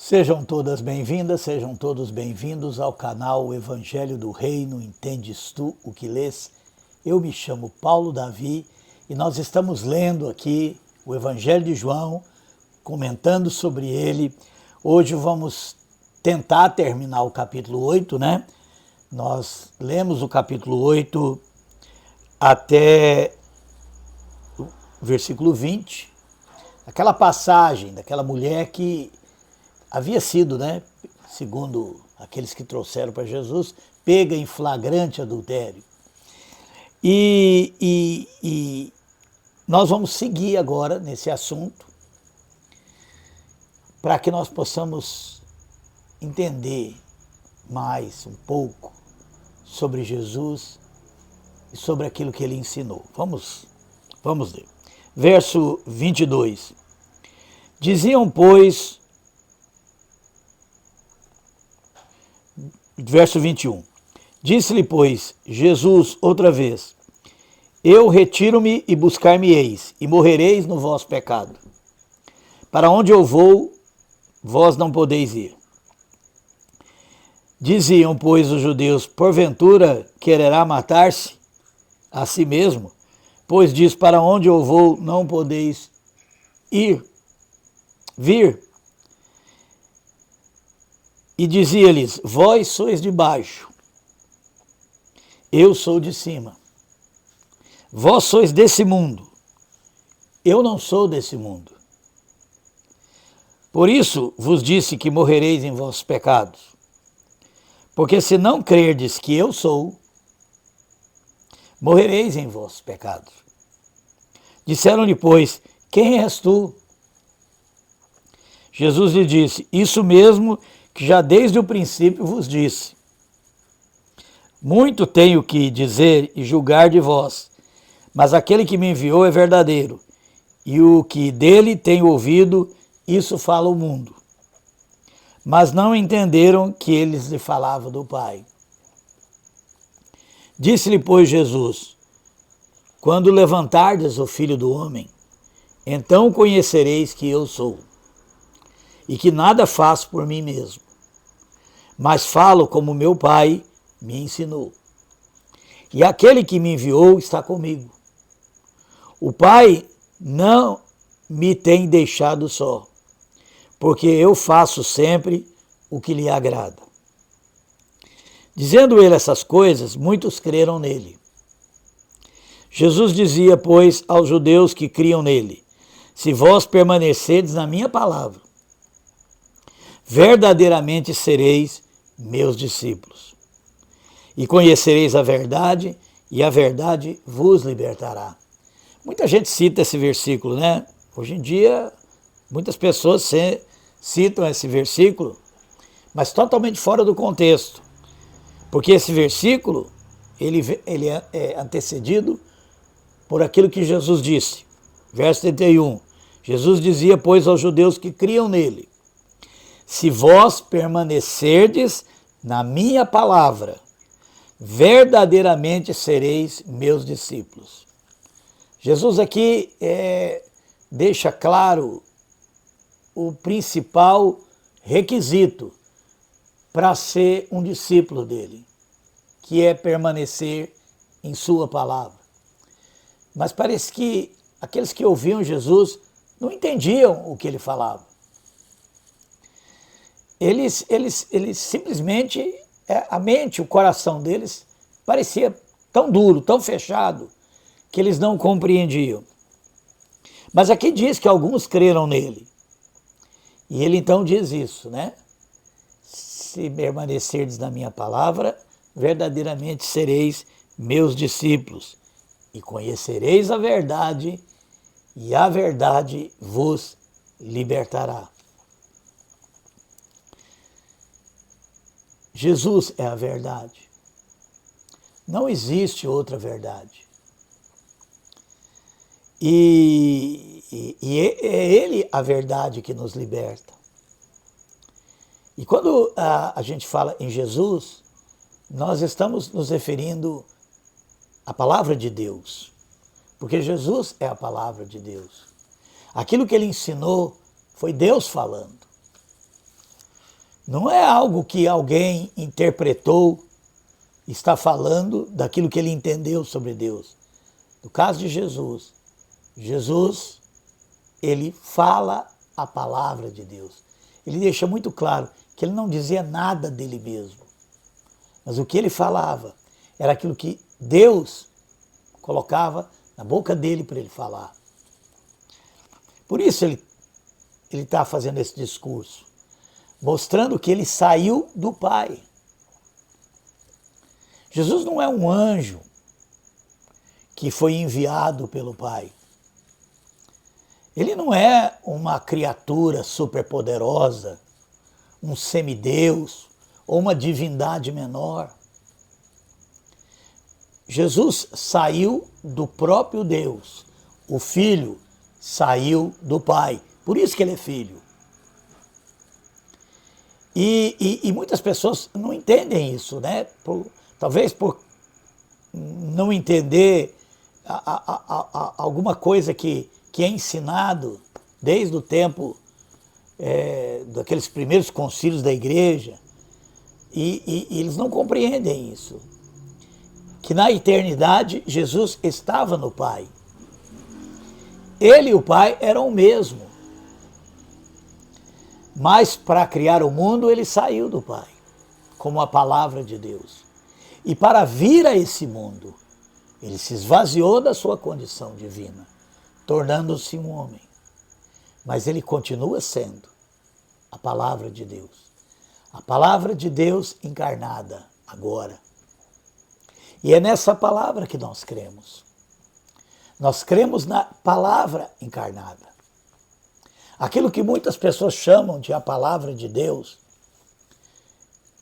Sejam todas bem-vindas, sejam todos bem-vindos ao canal O Evangelho do Reino, Entendes Tu o que lês? Eu me chamo Paulo Davi e nós estamos lendo aqui o Evangelho de João, comentando sobre ele. Hoje vamos tentar terminar o capítulo 8, né? Nós lemos o capítulo 8 até o versículo 20, aquela passagem daquela mulher que havia sido, né, segundo aqueles que trouxeram para Jesus, pega em flagrante adultério. E nós vamos seguir agora nesse assunto para que nós possamos entender mais um pouco sobre Jesus e sobre aquilo que ele ensinou. Vamos ler. Verso 22. Diziam, pois, verso 21. Disse-lhe, pois, Jesus outra vez: Eu retiro-me e buscar-me-eis, e morrereis no vosso pecado. Para onde eu vou, vós não podeis ir. Diziam, pois, os judeus: Porventura quererá matar-se a si mesmo? Pois diz: Para onde eu vou, não podeis vir. E dizia-lhes: Vós sois de baixo, eu sou de cima. Vós sois desse mundo, eu não sou desse mundo. Por isso vos disse que morrereis em vossos pecados. Porque se não crerdes que eu sou, morrereis em vossos pecados. Disseram-lhe, pois: Quem és tu? Jesus lhe disse: Isso mesmo que já desde o princípio vos disse. Muito tenho que dizer e julgar de vós, mas aquele que me enviou é verdadeiro, e o que dele tenho ouvido, isso fala o mundo. Mas não entenderam que eles lhe falavam do Pai. Disse-lhe, pois, Jesus: Quando levantardes o Filho do Homem, então conhecereis que eu sou, e que nada faço por mim mesmo, mas falo como meu Pai me ensinou. E aquele que me enviou está comigo. O Pai não me tem deixado só, porque eu faço sempre o que lhe agrada. Dizendo ele essas coisas, muitos creram nele. Jesus dizia, pois, aos judeus que criam nele: Se vós permanecerdes na minha palavra, verdadeiramente sereis meus discípulos, e conhecereis a verdade, e a verdade vos libertará. Muita gente cita esse versículo, né? Hoje em dia, muitas pessoas citam esse versículo, mas totalmente fora do contexto, porque esse versículo ele é antecedido por aquilo que Jesus disse. Verso 31. Jesus dizia, pois, aos judeus que criam nele: Se vós permanecerdes na minha palavra, verdadeiramente sereis meus discípulos. Jesus aqui deixa claro o principal requisito para ser um discípulo dele, que é permanecer em sua palavra. Mas parece que aqueles que ouviam Jesus não entendiam o que ele falava. Eles simplesmente, a mente, o coração deles parecia tão duro, tão fechado, que eles não compreendiam. Mas aqui diz que alguns creram nele. E ele então diz isso, né? Se permanecerdes na minha palavra, verdadeiramente sereis meus discípulos, e conhecereis a verdade, e a verdade vos libertará. Jesus é a verdade. Não existe outra verdade. E é Ele a verdade que nos liberta. E quando a gente fala em Jesus, nós estamos nos referindo à palavra de Deus. Porque Jesus é a palavra de Deus. Aquilo que ele ensinou foi Deus falando. Não é algo que alguém interpretou, está falando daquilo que ele entendeu sobre Deus. No caso de Jesus, Jesus, ele fala a palavra de Deus. Ele deixa muito claro que ele não dizia nada dele mesmo. Mas o que ele falava era aquilo que Deus colocava na boca dele para ele falar. Por isso ele está fazendo esse discurso, mostrando que ele saiu do Pai. Jesus não é um anjo que foi enviado pelo Pai. Ele não é uma criatura superpoderosa, um semideus ou uma divindade menor. Jesus saiu do próprio Deus. O Filho saiu do Pai. Por isso que ele é filho. E muitas pessoas não entendem isso, né? Talvez por não entender alguma coisa que é ensinado desde o tempo daqueles primeiros concílios da igreja, e eles não compreendem isso. Que na eternidade Jesus estava no Pai. Ele e o Pai eram o mesmo. Mas para criar o mundo ele saiu do Pai, como a palavra de Deus. E para vir a esse mundo, ele se esvaziou da sua condição divina, tornando-se um homem. Mas ele continua sendo a palavra de Deus. A palavra de Deus encarnada agora. E é nessa palavra que nós cremos. Nós cremos na palavra encarnada. Aquilo que muitas pessoas chamam de a palavra de Deus,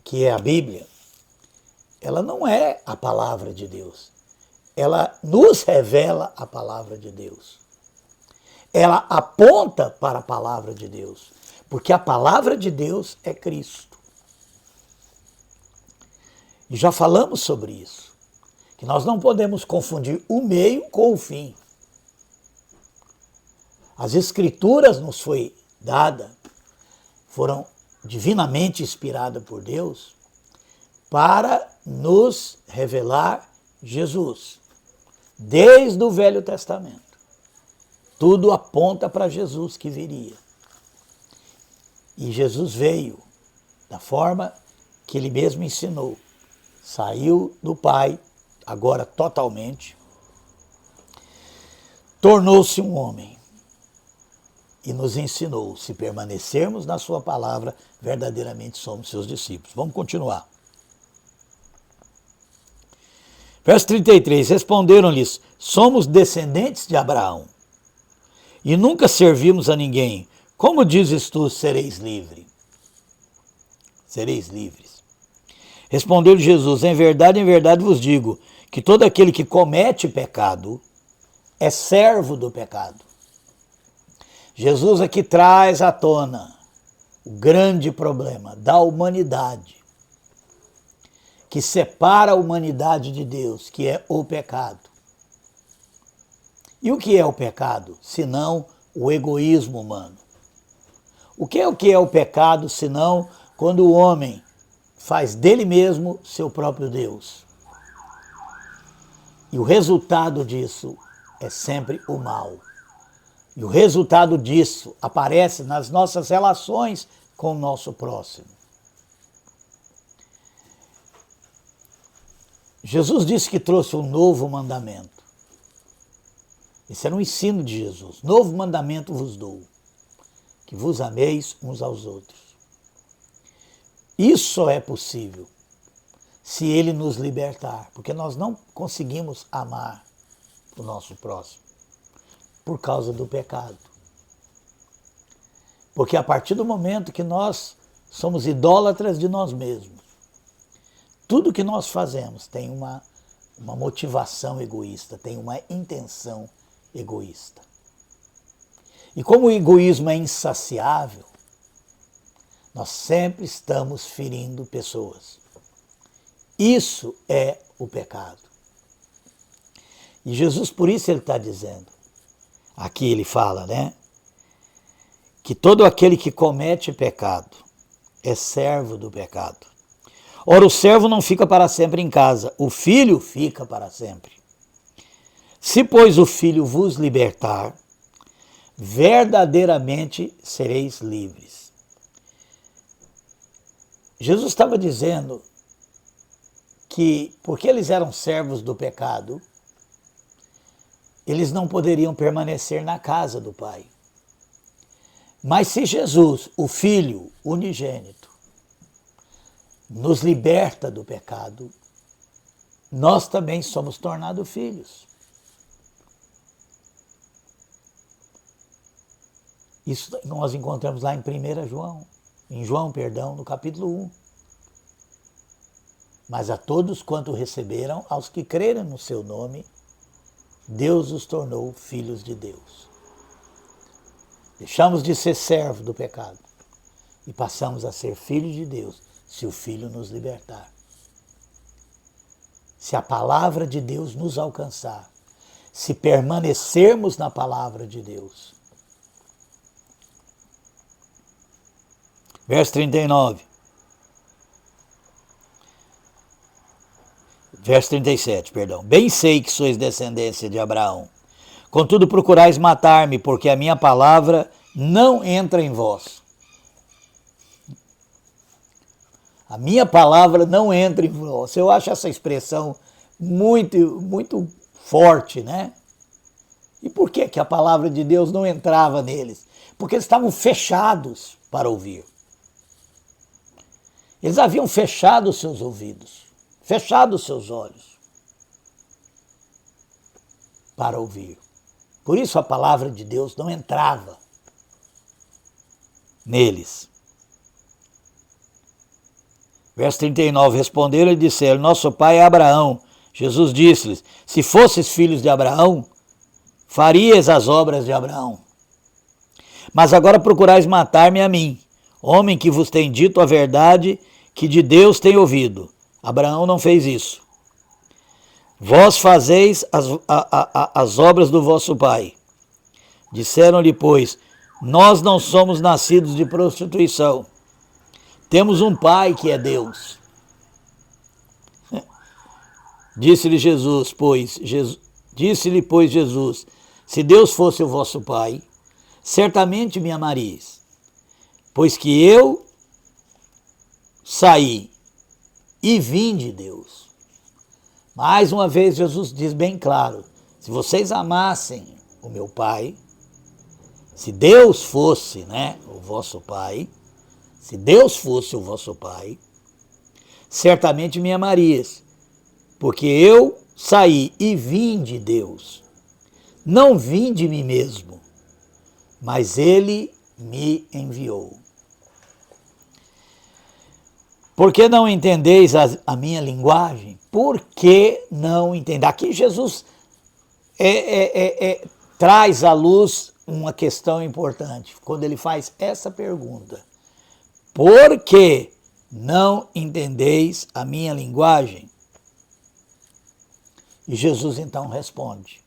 que é a Bíblia, ela não é a palavra de Deus. Ela nos revela a palavra de Deus. Ela aponta para a palavra de Deus, porque a palavra de Deus é Cristo. E já falamos sobre isso, que nós não podemos confundir o meio com o fim. As Escrituras nos foi dada, foram divinamente inspiradas por Deus, para nos revelar Jesus. Desde o Velho Testamento. Tudo aponta para Jesus que viria. E Jesus veio da forma que ele mesmo ensinou. Saiu do Pai, agora totalmente. Tornou-se um homem. E nos ensinou, se permanecermos na sua palavra, verdadeiramente somos seus discípulos. Vamos continuar. Verso 33, responderam-lhes, somos descendentes de Abraão e nunca servimos a ninguém. Como dizes tu, sereis livre? Sereis livres. Respondeu-lhe Jesus, em verdade vos digo, que todo aquele que comete pecado é servo do pecado. Jesus aqui traz à tona o grande problema da humanidade, que separa a humanidade de Deus, que é o pecado. E o que é o pecado, senão o egoísmo humano? O que é o pecado, senão quando o homem faz dele mesmo seu próprio Deus? E o resultado disso é sempre o mal. E o resultado disso aparece nas nossas relações com o nosso próximo. Jesus disse que trouxe um novo mandamento. Esse era um ensino de Jesus. Novo mandamento vos dou, que vos ameis uns aos outros. Isso só é possível se ele nos libertar, porque nós não conseguimos amar o nosso próximo por causa do pecado. Porque a partir do momento que nós somos idólatras de nós mesmos, tudo que nós fazemos tem uma motivação egoísta, tem uma intenção egoísta. E como o egoísmo é insaciável, nós sempre estamos ferindo pessoas. Isso é o pecado. E Jesus, por isso ele está dizendo, aqui ele fala, né? Que todo aquele que comete pecado é servo do pecado. Ora, o servo não fica para sempre em casa, o filho fica para sempre. Se, pois, o filho vos libertar, verdadeiramente sereis livres. Jesus estava dizendo que, porque eles eram servos do pecado, eles não poderiam permanecer na casa do Pai. Mas se Jesus, o Filho unigênito, nos liberta do pecado, nós também somos tornados filhos. Isso nós encontramos lá em 1 João, no capítulo 1. Mas a todos quanto receberam, aos que creram no seu nome, Deus os tornou filhos de Deus. Deixamos de ser servo do pecado e passamos a ser filhos de Deus, se o Filho nos libertar. Se a palavra de Deus nos alcançar, se permanecermos na palavra de Deus. Verso 39. Verso 37, perdão. Bem sei que sois descendência de Abraão. Contudo procurais matar-me, porque a minha palavra não entra em vós. A minha palavra não entra em vós. Eu acho essa expressão muito forte, né? E por que a palavra de Deus não entrava neles? Porque eles estavam fechados para ouvir. Eles haviam fechado os seus ouvidos, fechado os seus olhos para ouvir. Por isso a palavra de Deus não entrava neles. Verso 39, responderam e disseram, nosso pai é Abraão. Jesus disse-lhes, se fosses filhos de Abraão, farias as obras de Abraão. Mas agora procurais matar-me a mim, homem que vos tem dito a verdade que de Deus tem ouvido. Abraão não fez isso. Vós fazeis as obras do vosso pai. Disseram-lhe, pois, nós não somos nascidos de prostituição. Temos um pai que é Deus. Disse-lhe, pois, Jesus, se Deus fosse o vosso pai, certamente me amarias, pois que eu saí e vim de Deus. Mais uma vez, Jesus diz bem claro, se vocês amassem o meu pai, se Deus fosse, o vosso pai, se Deus fosse o vosso pai, certamente me amarias, porque eu saí e vim de Deus. Não vim de mim mesmo, mas ele me enviou. Por que não entendeis a minha linguagem? Por que não entender? Aqui Jesus traz à luz uma questão importante, quando ele faz essa pergunta. Por que não entendeis a minha linguagem? E Jesus então responde,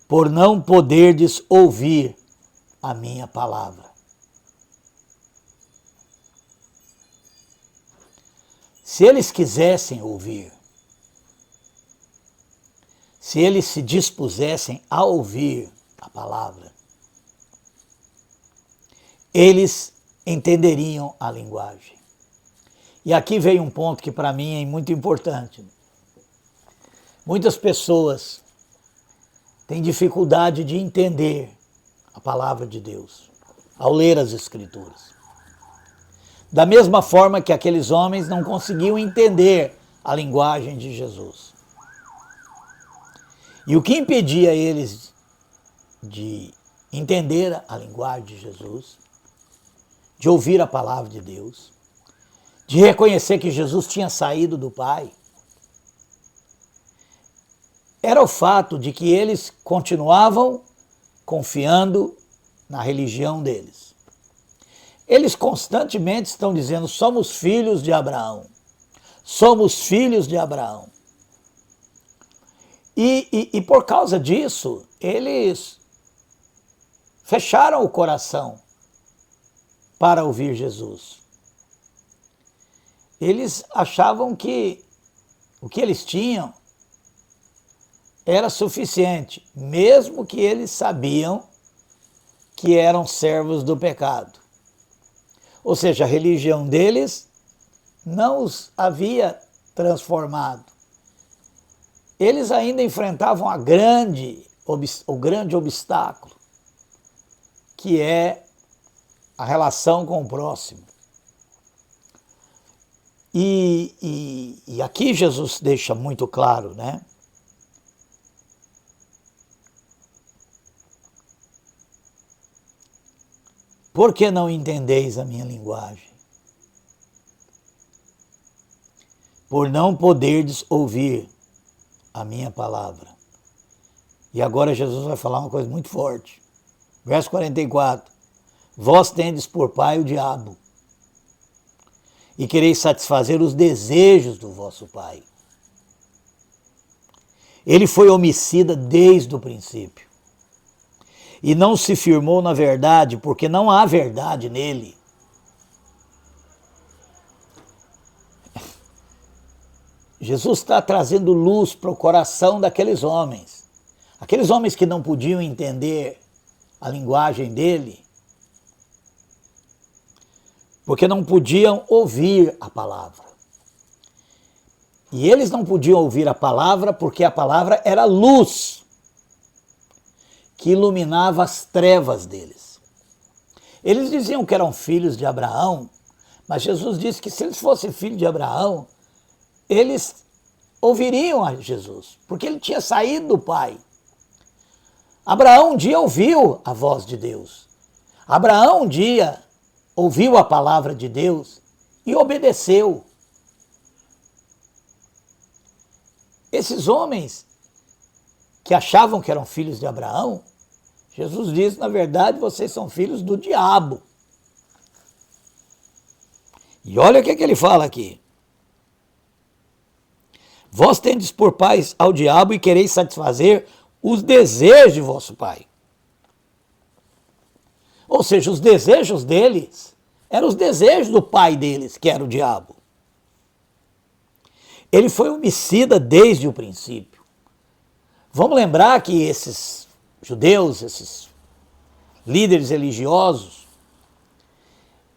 por não poderdes ouvir a minha palavra. Se eles quisessem ouvir, se eles se dispusessem a ouvir a palavra, eles entenderiam a linguagem. E aqui vem um ponto que para mim é muito importante. Muitas pessoas têm dificuldade de entender a palavra de Deus ao ler as Escrituras. Da mesma forma que aqueles homens não conseguiam entender a linguagem de Jesus. E o que impedia eles de entender a linguagem de Jesus, de ouvir a palavra de Deus, de reconhecer que Jesus tinha saído do Pai, era o fato de que eles continuavam confiando na religião deles. Eles constantemente estão dizendo, somos filhos de Abraão. Somos filhos de Abraão. E por causa disso, eles fecharam o coração para ouvir Jesus. eles achavam que o que eles tinham era suficiente, mesmo que eles sabiam que eram servos do pecado. Ou seja, a religião deles não os havia transformado. Eles ainda enfrentavam o grande obstáculo, que é a relação com o próximo. E aqui Jesus deixa muito claro, né? Por que não entendeis a minha linguagem? Por não poderdes ouvir a minha palavra. E agora Jesus vai falar uma coisa muito forte. Verso 44. Vós tendes por pai o diabo, e quereis satisfazer os desejos do vosso pai. Ele foi homicida desde o princípio, e não se firmou na verdade, porque não há verdade nele. Jesus está trazendo luz para o coração daqueles homens. Aqueles homens que não podiam entender a linguagem dele, porque não podiam ouvir a palavra. E eles não podiam ouvir a palavra porque a palavra era luz que iluminava as trevas deles. Eles diziam que eram filhos de Abraão, mas Jesus disse que se eles fossem filhos de Abraão, eles ouviriam a Jesus, porque ele tinha saído do Pai. Abraão um dia ouviu a voz de Deus. Abraão um dia ouviu a palavra de Deus e obedeceu. Esses homens que achavam que eram filhos de Abraão, Jesus diz, na verdade, vocês são filhos do diabo. E olha o que ele fala aqui. Vós tendes por pais ao diabo e quereis satisfazer os desejos de vosso pai. Ou seja, os desejos deles eram os desejos do pai deles, que era o diabo. Ele foi homicida desde o princípio. Vamos lembrar que esses judeus, esses líderes religiosos,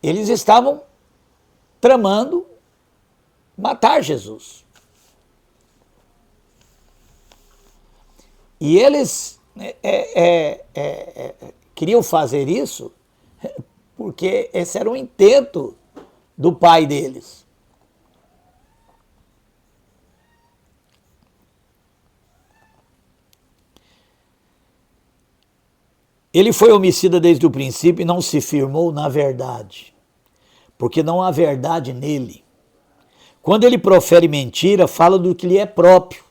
eles estavam tramando matar Jesus. E eles queriam fazer isso porque esse era o intento do pai deles. Ele foi homicida desde o princípio e não se firmou na verdade, porque não há verdade nele. Quando ele profere mentira, fala do que lhe é próprio,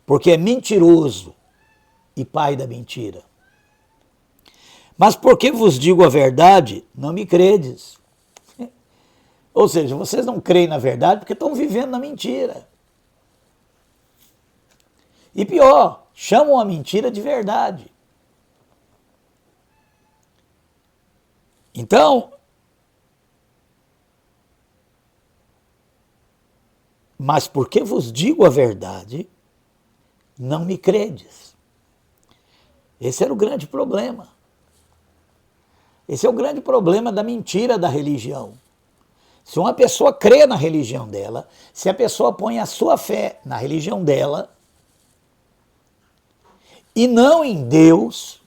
porque é mentiroso e pai da mentira. Mas porque vos digo a verdade, não me credes. Ou seja, vocês não creem na verdade porque estão vivendo na mentira. E pior, chamam a mentira de verdade. Então, mas porque vos digo a verdade, não me credes. Esse era o grande problema. Esse é o grande problema da mentira da religião. Se uma pessoa crê na religião dela, se a pessoa põe a sua fé na religião dela e não em Deus,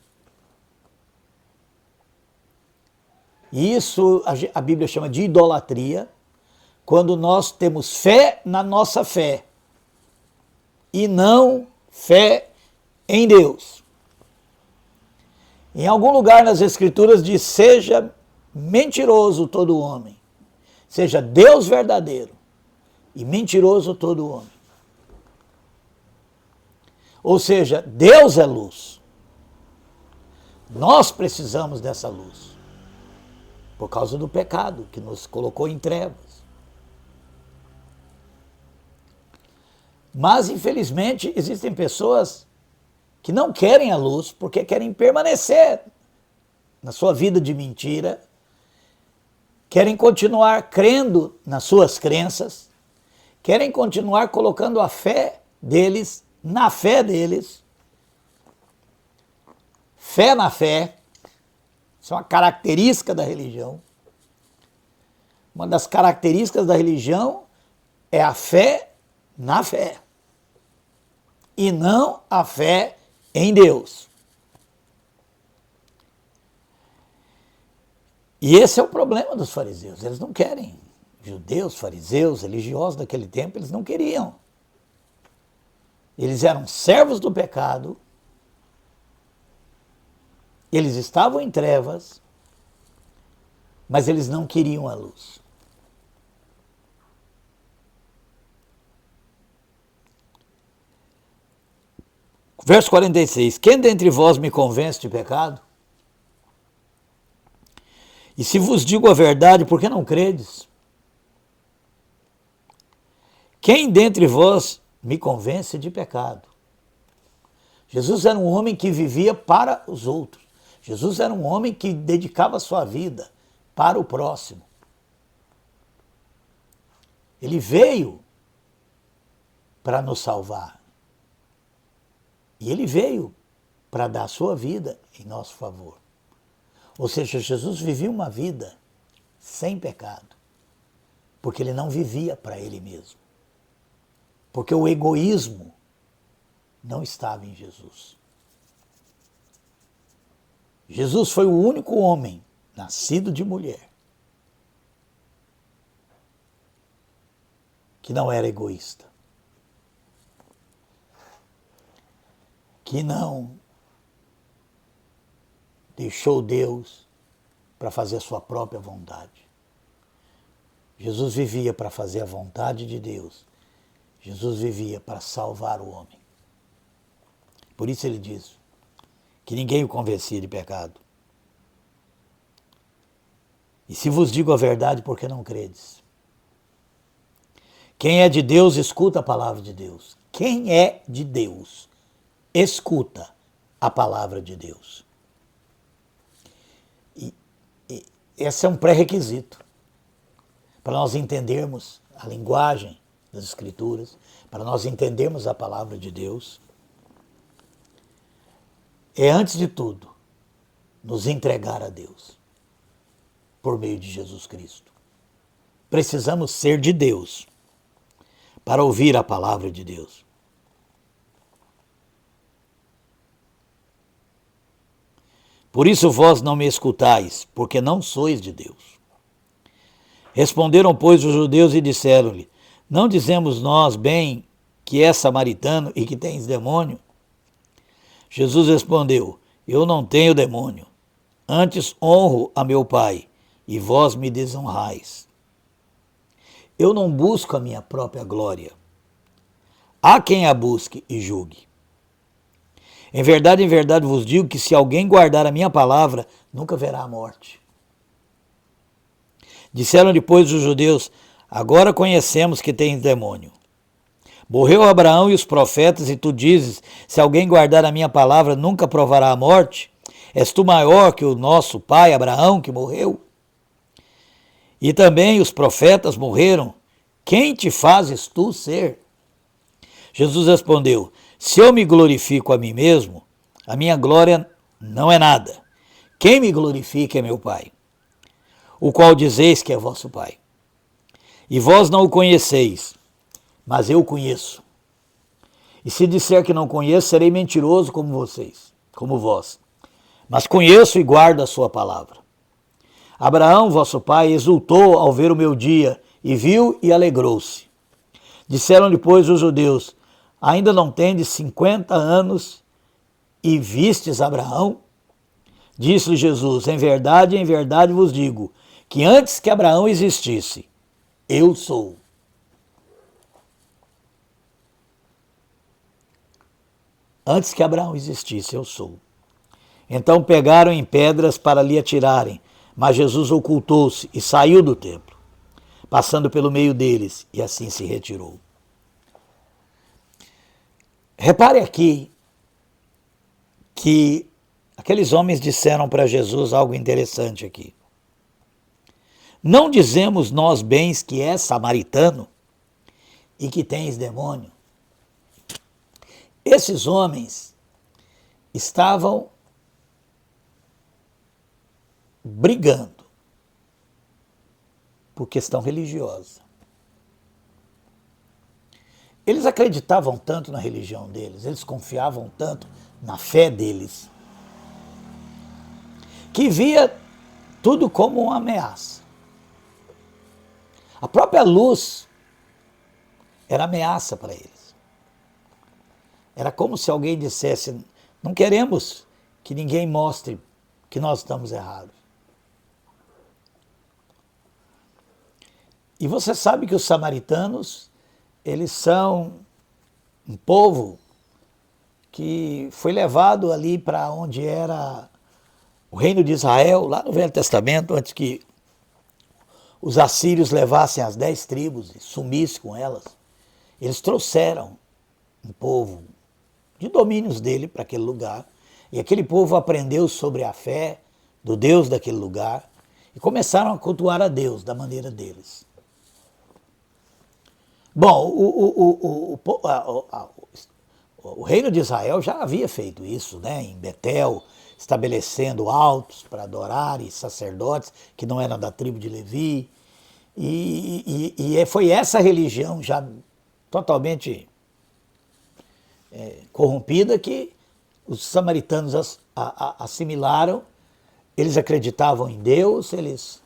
isso a Bíblia chama de idolatria, quando nós temos fé na nossa fé e não fé em Deus. Em algum lugar nas Escrituras diz, seja mentiroso todo homem, seja Deus verdadeiro e mentiroso todo homem. Ou seja, Deus é luz. Nós precisamos dessa luz, por causa do pecado que nos colocou em trevas. Mas, infelizmente, existem pessoas que não querem a luz porque querem permanecer na sua vida de mentira, querem continuar crendo nas suas crenças, querem continuar colocando a fé deles na fé deles. Fé na fé, isso é uma característica da religião. Uma das características da religião é a fé na fé e não a fé em Deus. E esse é o problema dos fariseus. Eles não querem. Judeus, fariseus, religiosos daquele tempo, eles não queriam. Eles eram servos do pecado, eles estavam em trevas, mas eles não queriam a luz. Verso 46, quem dentre vós me convence de pecado? E se vos digo a verdade, por que não credes? Quem dentre vós me convence de pecado? Jesus era um homem que vivia para os outros. Jesus era um homem que dedicava a sua vida para o próximo. Ele veio para nos salvar. E ele veio para dar a sua vida em nosso favor. Ou seja, Jesus vivia uma vida sem pecado, porque ele não vivia para ele mesmo. Porque o egoísmo não estava em Jesus. Jesus foi o único homem nascido de mulher que não era egoísta, que não deixou Deus para fazer a sua própria vontade. Jesus vivia para fazer a vontade de Deus. Jesus vivia para salvar o homem. Por isso ele diz que ninguém o convencia de pecado. E se vos digo a verdade, por que não credes? Quem é de Deus, escuta a palavra de Deus. Quem é de Deus, escuta a palavra de Deus. E esse é um pré-requisito para nós entendermos a linguagem das Escrituras, para nós entendermos a palavra de Deus. É, antes de tudo, nos entregar a Deus por meio de Jesus Cristo. Precisamos ser de Deus para ouvir a palavra de Deus. Por isso vós não me escutais, porque não sois de Deus. Responderam, pois, os judeus e disseram-lhe, não dizemos nós bem que és samaritano e que tens demônio? Jesus respondeu, eu não tenho demônio, antes honro a meu Pai, e vós me desonrais. Eu não busco a minha própria glória. Há quem a busque e julgue. Em verdade vos digo que se alguém guardar a minha palavra, nunca verá a morte. Disseram depois os judeus, agora conhecemos que tens demônio. Morreu Abraão e os profetas, e tu dizes, se alguém guardar a minha palavra, nunca provará a morte? És tu maior que o nosso pai Abraão, que morreu? E também os profetas morreram. Quem te fazes tu ser? Jesus respondeu, se eu me glorifico a mim mesmo, a minha glória não é nada. Quem me glorifica é meu Pai, o qual dizeis que é vosso Pai. E vós não o conheceis, mas eu o conheço. E se disser que não conheço, serei mentiroso como vocês, como vós. Mas conheço e guardo a sua palavra. Abraão, vosso pai, exultou ao ver o meu dia, e viu e alegrou-se. Disseram depois os judeus, ainda não tendes 50 anos e vistes Abraão? Disse-lhe Jesus, em verdade vos digo, que antes que Abraão existisse, eu sou. Antes que Abraão existisse, eu sou. Então pegaram em pedras para lhe atirarem, mas Jesus ocultou-se e saiu do templo, passando pelo meio deles, e assim se retirou. Repare aqui que aqueles homens disseram para Jesus algo interessante aqui. Não dizemos nós bens que és samaritano e que tens demônio? Esses homens estavam brigando por questão religiosa. Eles acreditavam tanto na religião deles, eles confiavam tanto na fé deles, que via tudo como uma ameaça. A própria luz era ameaça para eles. Era como se alguém dissesse: não queremos que ninguém mostre que nós estamos errados. E você sabe que os samaritanos, eles são um povo que foi levado ali para onde era o reino de Israel, lá no Velho Testamento, antes que os assírios levassem as 10 tribos e sumissem com elas. Eles trouxeram um povo de domínios dele para aquele lugar, e aquele povo aprendeu sobre a fé do Deus daquele lugar e começaram a cultuar a Deus da maneira deles. Bom, o reino de Israel já havia feito isso, né? Em Betel, estabelecendo altos para adorar e sacerdotes que não eram da tribo de Levi. E foi essa religião já totalmente corrompida que os samaritanos assimilaram. Eles acreditavam em Deus, eles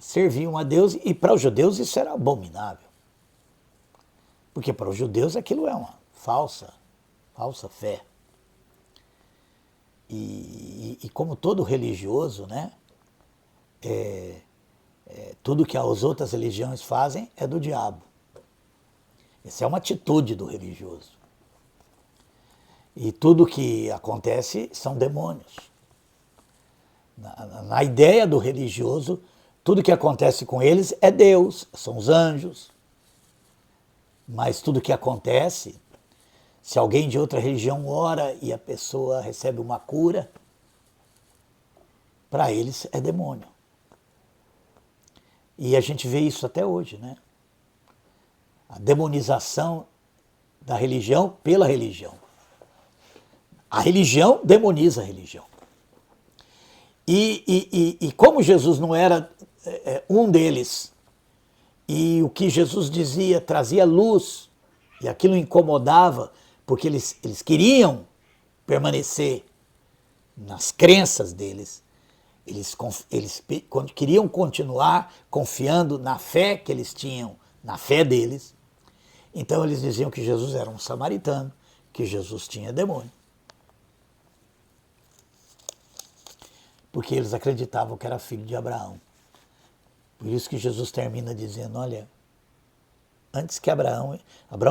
serviam a Deus, e para os judeus isso era abominável. Porque para os judeus aquilo é uma falsa fé. E como todo religioso, né, tudo que as outras religiões fazem é do diabo. Essa é uma atitude do religioso. E tudo que acontece são demônios. Na ideia do religioso, tudo que acontece com eles é Deus, são os anjos. Mas tudo que acontece, se alguém de outra religião ora e a pessoa recebe uma cura, para eles é demônio. E a gente vê isso até hoje, né? A demonização da religião pela religião. A religião demoniza a religião. E como Jesus não era um deles, e o que Jesus dizia trazia luz, e aquilo incomodava, porque eles queriam permanecer nas crenças deles, eles queriam continuar confiando na fé que eles tinham, na fé deles. Então eles diziam que Jesus era um samaritano, que Jesus tinha demônio. Porque eles acreditavam que era filho de Abraão. Por isso que Jesus termina dizendo: olha, antes que Abraão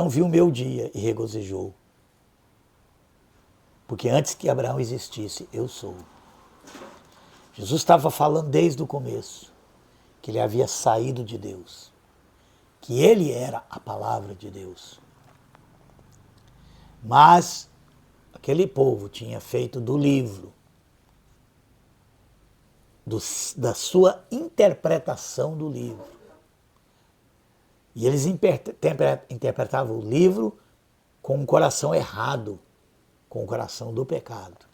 viu o meu dia e regozijou. Porque antes que Abraão existisse, eu sou. Jesus estava falando desde o começo que ele havia saído de Deus, que ele era a palavra de Deus. Mas aquele povo tinha feito do livro, da sua interpretação do livro. E eles interpretavam o livro com um coração errado, com o coração do pecado.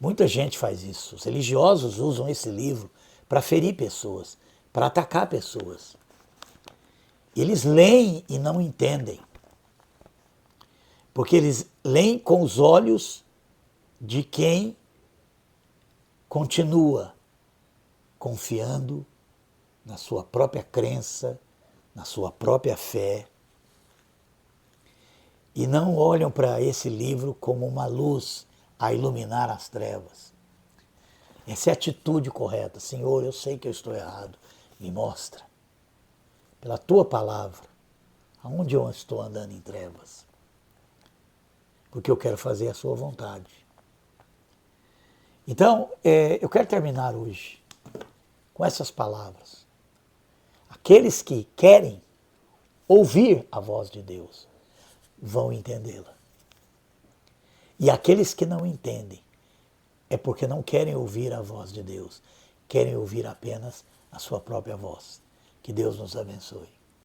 Muita gente faz isso. Os religiosos usam esse livro para ferir pessoas, para atacar pessoas. Eles leem e não entendem. Porque eles leem com os olhos de quem continua confiando na sua própria crença, na sua própria fé, e não olham para esse livro como uma luz a iluminar as trevas. Essa é a atitude correta. Senhor, eu sei que eu estou errado, me mostra, pela tua palavra, aonde eu estou andando em trevas, porque eu quero fazer a sua vontade. Então, eu quero terminar hoje com essas palavras. Aqueles que querem ouvir a voz de Deus vão entendê-la. E aqueles que não entendem é porque não querem ouvir a voz de Deus. querem ouvir apenas a sua própria voz. Que Deus nos abençoe.